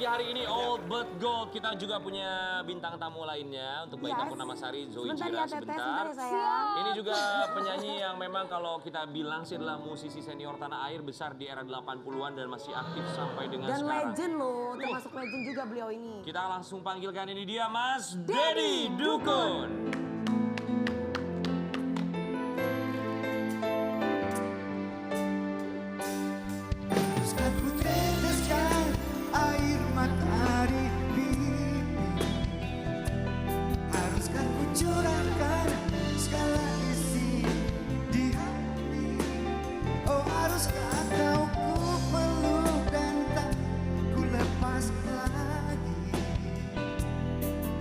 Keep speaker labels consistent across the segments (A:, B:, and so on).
A: pagi hari ini Old But Gold. Kita juga punya bintang tamu lainnya untuk Mbak Ita Purnamasari, Zoe Jira sebentar. Ini juga penyanyi yang memang kalau kita bilang sih adalah musisi senior tanah air, besar di era 80-an dan masih aktif sampai dengan
B: dan
A: sekarang.
B: legend loh, termasuk legend juga beliau ini.
A: Kita langsung panggilkan ini dia Mas Deddy Dukun.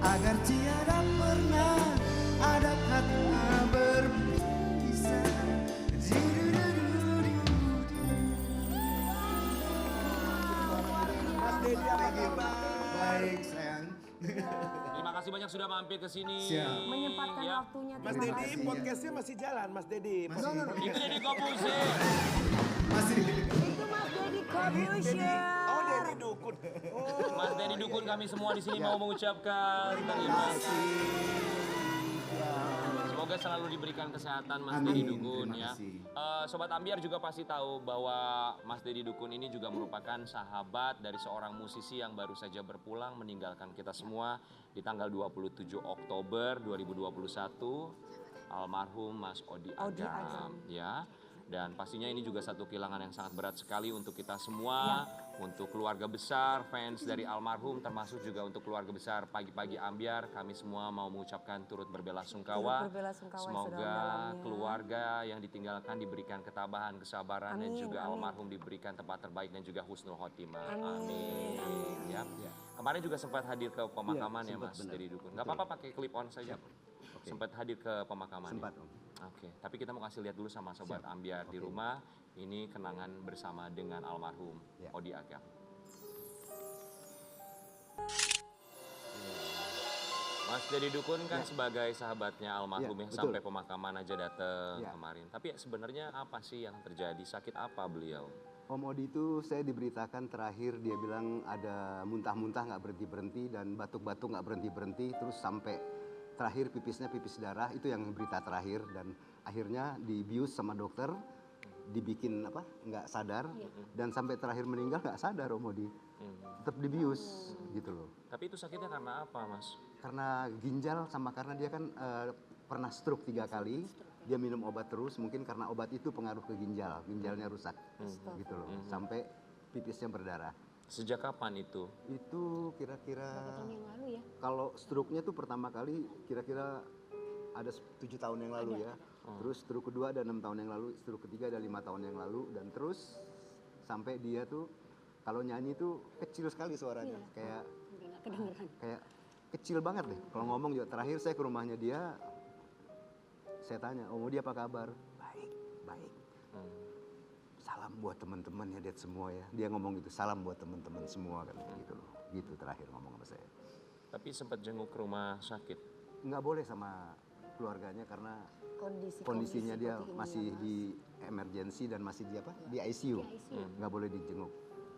C: Agar tiada pernah ada kata berpisah. Mas Deddy apa kabar? Baik sayang.
A: Terima kasih banyak sudah mampir ke sini.
B: Menyempatkan waktunya.
D: Mas Deddy podcastnya masih jalan Mas Deddy.
A: Itu Deddy Kobusier.
C: Masih.
B: Itu Mas Deddy Kobusier.
D: Oh Deddy Dukun.
A: Mas Deddy Dukun, kami semua di sini mau mengucapkan terima kasih. Semoga selalu diberikan kesehatan Mas Deddy Dukun ya. Sobat Ambiar juga pasti tahu bahwa Mas Deddy Dukun ini juga merupakan sahabat dari seorang musisi yang baru saja berpulang meninggalkan kita semua di tanggal 27 Oktober 2021, almarhum Mas Odi Agam ya. Dan pastinya ini juga satu kehilangan yang sangat berat sekali untuk kita semua, untuk keluarga besar, fans dari almarhum, termasuk juga untuk keluarga besar Pagi-Pagi Ambiar. Kami semua mau mengucapkan turut berbelasungkawa. Semoga keluarga yang ditinggalkan diberikan ketabahan, kesabaran, dan juga almarhum diberikan tempat terbaik dan juga husnul khotimah. Amin. Ya. Kemarin juga sempat hadir ke pemakaman ya Mas Deddy Dukun. Gak apa-apa pakai clip on saja. Sempat hadir ke pemakaman.
E: Sempat,
A: ya? Oke, tapi kita mau kasih lihat dulu sama Sobat Ambiar di rumah. Ini kenangan bersama dengan almarhum Odi Agam. Mas Deddy Dukun kan sebagai sahabatnya almarhum yang sampai pemakaman aja datang kemarin. Tapi sebenarnya apa sih yang terjadi? Sakit apa beliau?
E: Om Odi itu saya diberitakan terakhir dia bilang ada muntah-muntah nggak berhenti-berhenti dan batuk-batuk nggak berhenti-berhenti terus sampai terakhir pipisnya pipis darah, itu yang berita terakhir. Dan akhirnya dibius sama dokter, dibikin apa nggak sadar dan sampai terakhir meninggal nggak sadar Om Odi, tetap dibius gitu loh.
A: Tapi itu sakitnya karena apa Mas?
E: Karena ginjal sama karena dia kan pernah stroke 3 kali, dia minum obat terus, mungkin karena obat itu pengaruh ke ginjal, ginjalnya rusak gitu loh, sampai pipisnya berdarah.
A: Sejak kapan itu?
E: Itu kira-kira kalau stroke-nya tuh pertama kali kira-kira ada 7 tahun yang lalu ya. Terus stroke kedua ada 6 tahun yang lalu, stroke ketiga ada 5 tahun yang lalu, dan terus sampai dia tuh kalau nyanyi tuh kecil sekali suaranya, kayak kecil banget deh. Kalau ngomong juga terakhir saya ke rumahnya dia, saya tanya, "Om Odi apa kabar?" "Baik, baik." "Salam buat teman-teman ya Dad semua ya." Dia ngomong gitu, "Salam buat teman-teman semua," kan gitu loh. Gitu terakhir ngomong sama saya.
A: Tapi sempat jenguk ke rumah sakit?
E: Nggak boleh sama keluarganya karena kondisinya dia masih di emergency dan masih di apa? Di ICU. Nggak boleh dijenguk.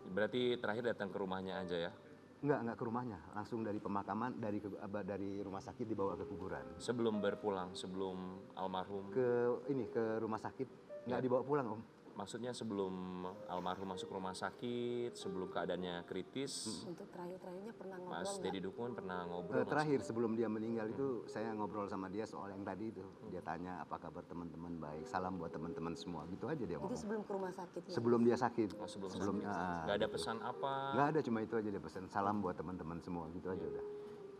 A: Berarti terakhir datang ke rumahnya aja ya?
E: Nggak ke rumahnya, langsung dari pemakaman, dari rumah sakit dibawa ke kuburan.
A: Sebelum berpulang, sebelum almarhum?
E: Ke rumah sakit, nggak dibawa pulang Om.
A: Maksudnya sebelum almarhum masuk rumah sakit, sebelum keadaannya kritis.
B: Untuk terakhir-terakhirnya pernah ngobrol
A: Mas Deddy Dukun pernah ngobrol?
E: Terakhir sebelum dia meninggal itu saya ngobrol sama dia soal yang tadi itu. Dia tanya apa kabar teman-teman, baik, salam buat teman-teman semua, gitu aja dia ngomong.
B: Itu sebelum ke rumah sakit ya?
E: Sebelum dia sakit.
A: Oh, sebelumnya. Gak ada pesan apa?
E: Nggak ada, cuma itu aja dia pesan, salam buat teman-teman semua, gitu aja udah.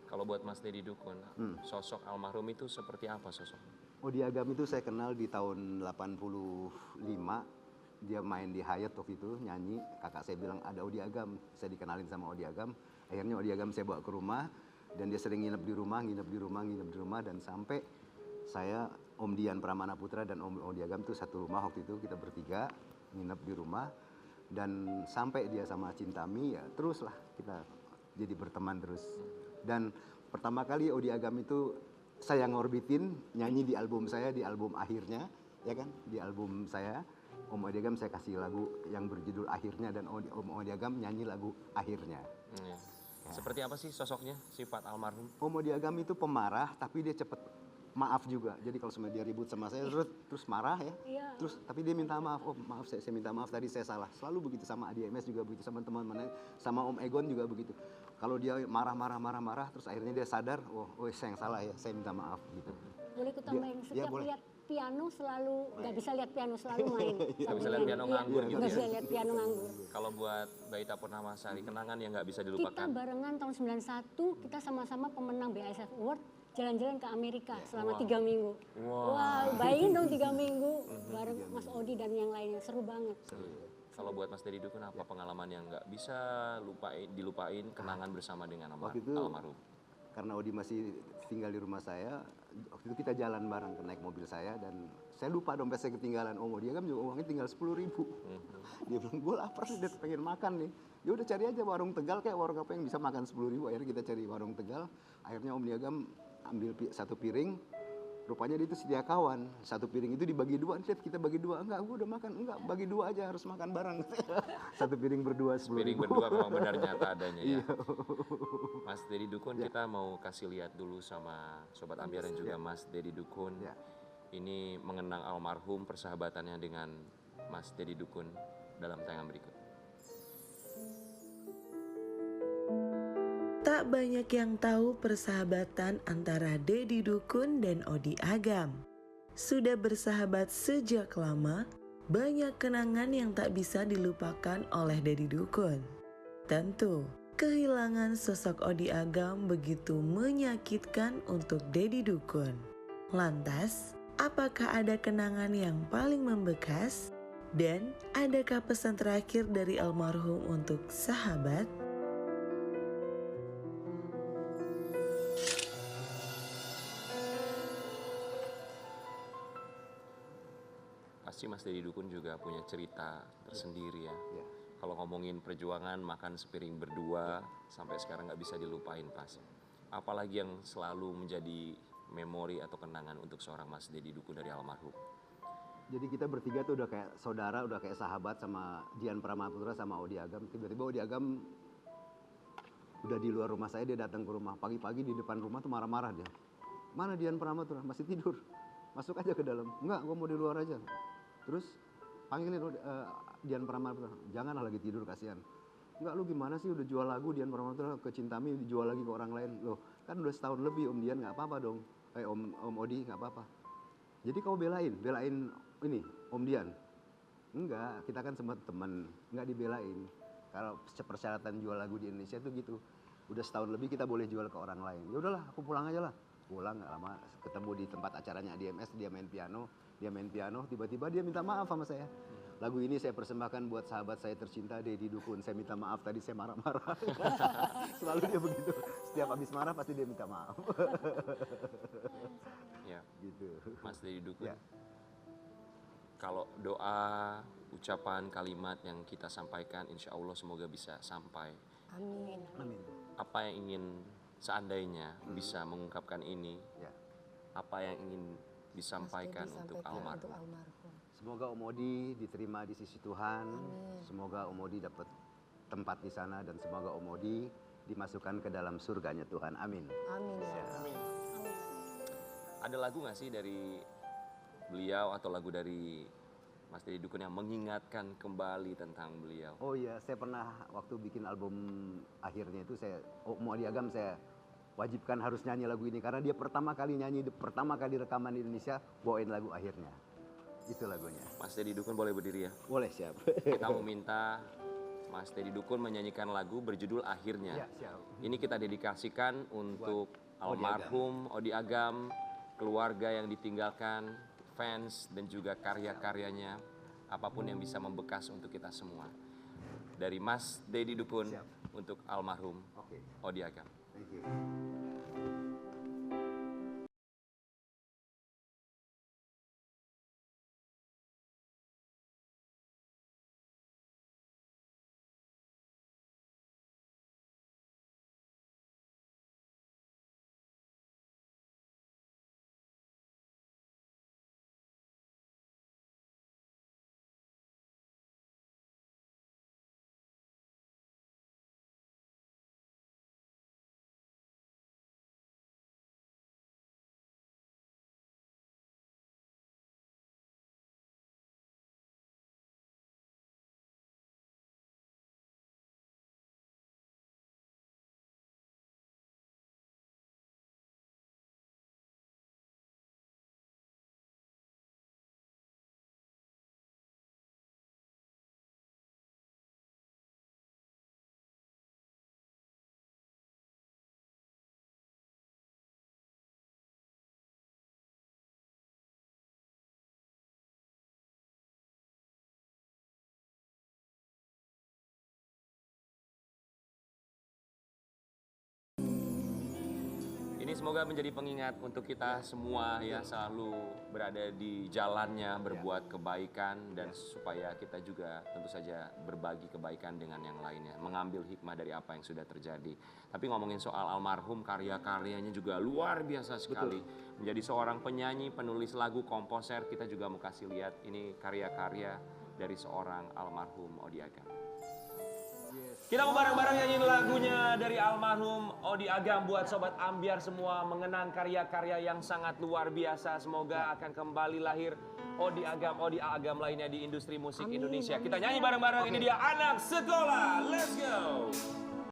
A: Kalau buat Mas Deddy Dukun, sosok almarhum itu seperti apa sosoknya?
E: Odi Agam itu saya kenal di tahun 85. Dia main di Hyatt waktu itu, nyanyi. Kakak saya bilang ada Odi Agam, saya dikenalin sama Odi Agam. Akhirnya Odi Agam saya bawa ke rumah, dan dia sering nginep di rumah, dan sampai saya, Om Dian Pramana Putra dan Om Odi Agam tuh satu rumah waktu itu, kita bertiga nginep di rumah. Dan sampai dia sama Cintami ya teruslah kita jadi berteman terus. Dan pertama kali Odi Agam itu saya ngorbitin, nyanyi di album saya, di album akhirnya, ya kan, di album saya. Om Odi Agam saya kasih lagu yang berjudul Akhirnya, dan Om Odi Agam nyanyi lagu Akhirnya.
A: Ya. Seperti apa sih sosoknya, sifat almarhum?
E: Om Odi Agam itu pemarah, tapi dia cepet maaf juga. Jadi kalau sama dia ribut sama saya terus marah ya.
B: Iya.
E: Terus tapi dia minta maaf, oh maaf saya minta maaf tadi saya salah. Selalu begitu sama Adi MS juga begitu, sama teman-teman, sama Om Egon juga begitu. Kalau dia marah terus akhirnya dia sadar, oh saya yang salah ya, saya minta maaf gitu.
B: Boleh ku tambahin,
E: Ya,
B: setiap
E: boleh.
B: lihat piano selalu, nggak bisa lihat piano selalu main.
A: Nggak bisa lihat piano nganggur gitu
B: Nggak
A: ya?
B: bisa lihat piano nganggur.
A: Kalau buat Baita Purnamasari, kenangan yang nggak bisa
B: Kita
A: dilupakan.
B: barengan tahun 91, kita sama-sama pemenang BASF Award, jalan-jalan ke Amerika selama
A: Wow.
B: 3 minggu.
A: Wow.
B: Wah, bayangin dong 3 minggu bareng Mas Odi dan yang lainnya, seru banget.
A: Kalau buat Mas Dedi Dukun, apa pengalaman yang nggak bisa dilupain kenangan bersama dengan
E: Waktu itu
A: almarhum?
E: karena Odi masih tinggal di rumah saya, waktu itu kita jalan bareng naik mobil saya, dan saya lupa dompet saya ketinggalan. Om Odi Agam juga uangnya tinggal 10.000. Dia bilang, gue lapar nih, dia pengen makan nih. Ya udah cari aja warung Tegal, kayak warung apa yang bisa makan 10.000. Akhirnya kita cari warung Tegal. Akhirnya Om Odi Agam ambil satu piring. Rupanya dia itu sedia kawan. Satu piring itu dibagi dua. Lihat kita bagi dua. Enggak, gue udah makan. Enggak, bagi dua aja, harus makan bareng. Satu piring berdua 10.000.
A: Piring berdua memang benar nyata adanya ya. Mas Dedi Dukun, kita mau kasih lihat dulu sama Sobat Ambiar dan juga Mas Dedi Dukun.
E: Ya.
A: Ini mengenang almarhum, persahabatannya dengan Mas Dedi Dukun dalam tayangan berikut.
F: Tak banyak yang tahu persahabatan antara Dedi Dukun dan Odi Agam. Sudah bersahabat sejak lama, banyak kenangan yang tak bisa dilupakan oleh Dedi Dukun. Tentu, kehilangan sosok Odi Agam begitu menyakitkan untuk Dedi Dukun. Lantas, apakah ada kenangan yang paling membekas? Dan adakah pesan terakhir dari almarhum untuk sahabat?
A: Pasti Mas Dedi Dukun juga punya cerita tersendiri ya.
E: Ya.
A: Kalau ngomongin perjuangan, makan sepiring berdua, sampai sekarang nggak bisa dilupain pas. Apalagi yang selalu menjadi memori atau kenangan untuk seorang Mas Dedi Dukun dari almarhum.
E: Jadi kita bertiga tuh udah kayak saudara, udah kayak sahabat sama Dian Pramaputra sama Odi Agam. Tiba-tiba Odi Agam udah di luar rumah saya, dia datang ke rumah. Pagi-pagi di depan rumah tuh marah-marah dia. Mana Dian Pramaputra? Masih tidur. Masuk aja ke dalam. Enggak, gua mau di luar aja. Terus panggilin Dian Pramaputra. Janganlah lagi tidur, kasihan. Enggak, lu gimana sih udah jual lagu Dian Pramaputra ke Cintami, dijual lagi ke orang lain. Loh, kan udah setahun lebih Om Dian, nggak apa-apa dong. Om Odi nggak apa-apa. Jadi kau belain ini Om Dian. Enggak, kita kan semua teman, nggak dibelain. Kalau persyaratan jual lagu di Indonesia itu gitu. Udah setahun lebih kita boleh jual ke orang lain. Ya udahlah, aku pulang aja lah. Pulang nggak lama, ketemu di tempat acaranya DMS, dia main piano, tiba-tiba dia minta maaf sama saya. Lagu ini saya persembahkan buat sahabat saya tercinta Dedi Dukun. Saya minta maaf tadi saya marah-marah. Selalu dia begitu. Setiap habis marah pasti dia minta maaf.
A: Ya,
E: Gitu.
A: Mas Dedi Dukun.
E: Ya.
A: Kalau doa, ucapan, kalimat yang kita sampaikan, insya Allah semoga bisa sampai.
B: Amin.
E: Amin.
A: Apa yang ingin seandainya bisa mengungkapkan ini,
E: Ya.
A: apa yang ingin disampaikan untuk almarhum.
B: Untuk almarhum.
E: Semoga Om Odi diterima di sisi Tuhan. Semoga Om Odi dapat tempat di sana, dan semoga Om Odi dimasukkan ke dalam surganya Tuhan. Amin.
B: Amin ya.
A: Amin. Ada lagu nggak sih dari beliau atau lagu dari Mas Dedi Dukun yang mengingatkan kembali tentang beliau?
E: Oh iya, saya pernah waktu bikin album akhirnya itu Om Odi Agam saya wajibkan harus nyanyi lagu ini karena dia pertama kali nyanyi, pertama kali rekaman di Indonesia bawain lagu akhirnya. Itu lagunya.
A: Mas Dedi Dukun boleh berdiri ya?
E: Boleh, siap.
A: Kita mau minta Mas Dedi Dukun menyanyikan lagu berjudul Akhirnya.
E: Ya, siap.
A: Ini kita dedikasikan untuk almarhum Odi Agam, keluarga yang ditinggalkan, fans dan juga karya-karyanya, apapun yang bisa membekas untuk kita semua. Dari Mas Dedi Dukun untuk almarhum
E: Oke.
A: Odi Agam.
E: Thank you.
A: semoga menjadi pengingat untuk kita semua ya, selalu berada di jalannya, berbuat kebaikan, dan supaya kita juga tentu saja berbagi kebaikan dengan yang lainnya, mengambil hikmah dari apa yang sudah terjadi. Tapi ngomongin soal almarhum, karya-karyanya juga luar biasa sekali. Menjadi seorang penyanyi, penulis lagu, komposer, kita juga mau kasih lihat ini karya-karya dari seorang almarhum Odi Agam. Kita mau bareng-bareng nyanyiin lagunya dari almarhum Odi Agam buat Sobat Ambyar semua, mengenang karya-karya yang sangat luar biasa. Semoga akan kembali lahir Odi Agam lainnya di industri musik Indonesia. Kita nyanyi bareng-bareng, ini dia Anak Sekolah, let's go!